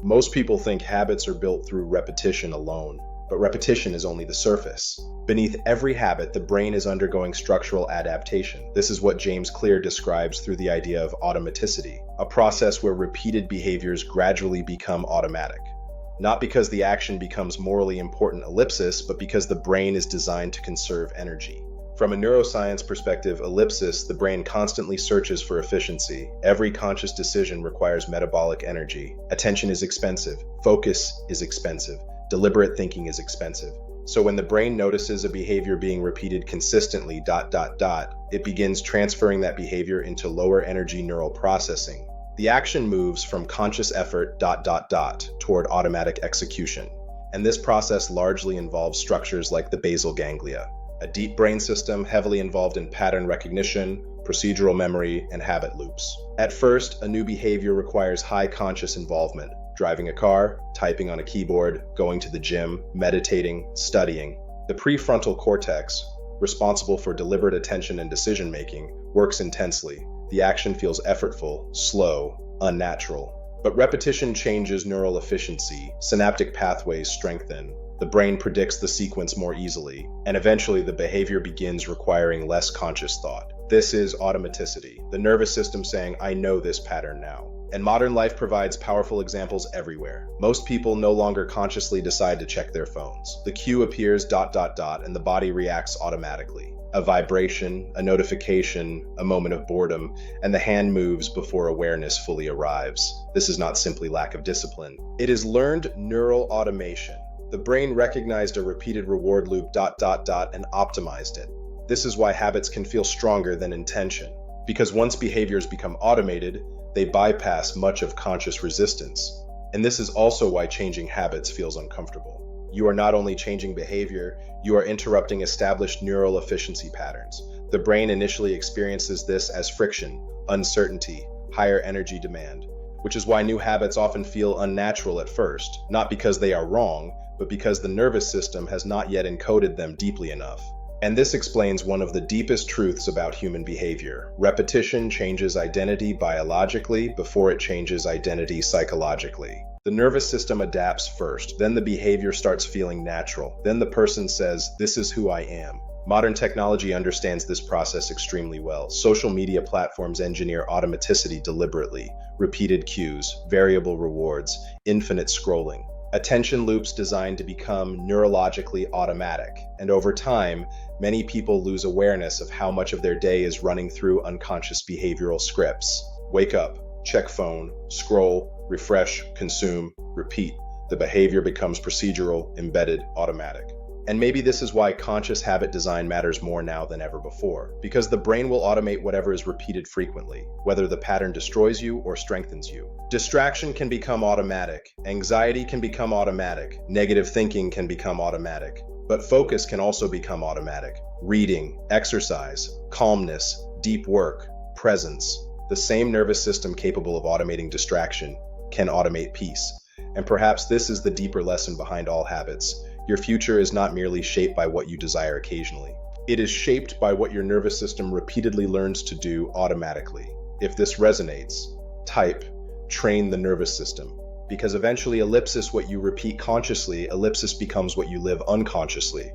Most people think habits are built through repetition alone, but repetition is only the surface. Beneath every habit, the brain is undergoing structural adaptation. This is what James Clear describes through the idea of automaticity, a process where repeated behaviors gradually become automatic. Not because the action becomes morally important ellipsis, but because the brain is designed to conserve energy. From a neuroscience perspective, ellipsis, the brain constantly searches for efficiency. Every conscious decision requires metabolic energy. Attention is expensive. Focus is expensive. Deliberate thinking is expensive. So when the brain notices a behavior being repeated consistently, it begins transferring that behavior into lower energy neural processing. The action moves from conscious effort, toward automatic execution. And this process largely involves structures like the basal ganglia, a deep brain system heavily involved in pattern recognition, procedural memory, and habit loops. At first, a new behavior requires high conscious involvement. Driving a car, typing on a keyboard, going to the gym, meditating, studying. The prefrontal cortex, responsible for deliberate attention and decision-making, works intensely. The action feels effortful, slow, unnatural. But repetition changes neural efficiency, synaptic pathways strengthen, the brain predicts the sequence more easily, and eventually the behavior begins requiring less conscious thought. This is automaticity, the nervous system saying, I know this pattern now. And modern life provides powerful examples everywhere. Most people no longer consciously decide to check their phones. The cue appears, and the body reacts automatically. A vibration, a notification, a moment of boredom, and the hand moves before awareness fully arrives. This is not simply lack of discipline. It is learned neural automation. The brain recognized a repeated reward loop, and optimized it. This is why habits can feel stronger than intention. Because once behaviors become automated, they bypass much of conscious resistance. And this is also why changing habits feels uncomfortable. You are not only changing behavior, you are interrupting established neural efficiency patterns. The brain initially experiences this as friction, uncertainty, higher energy demand, which is why new habits often feel unnatural at first, not because they are wrong, but because the nervous system has not yet encoded them deeply enough. And this explains one of the deepest truths about human behavior. Repetition changes identity biologically before it changes identity psychologically. The nervous system adapts first, then the behavior starts feeling natural. Then the person says, this is who I am. Modern technology understands this process extremely well. Social media platforms engineer automaticity deliberately. Repeated cues, variable rewards, infinite scrolling. Attention loops designed to become neurologically automatic. And over time, many people lose awareness of how much of their day is running through unconscious behavioral scripts. Wake up, check phone, scroll, refresh, consume, repeat. The behavior becomes procedural, embedded, automatic. And maybe this is why conscious habit design matters more now than ever before, because the brain will automate whatever is repeated frequently, whether the pattern destroys you or strengthens you. Distraction can become automatic, anxiety can become automatic, negative thinking can become automatic, but focus can also become automatic. Reading, exercise, calmness, deep work, presence. The same nervous system capable of automating distraction can automate peace. And perhaps this is the deeper lesson behind all habits. Your future is not merely shaped by what you desire occasionally. It is shaped by what your nervous system repeatedly learns to do automatically. If this resonates, type, train the nervous system. Because eventually ellipsis what you repeat consciously, ellipsis becomes what you live unconsciously.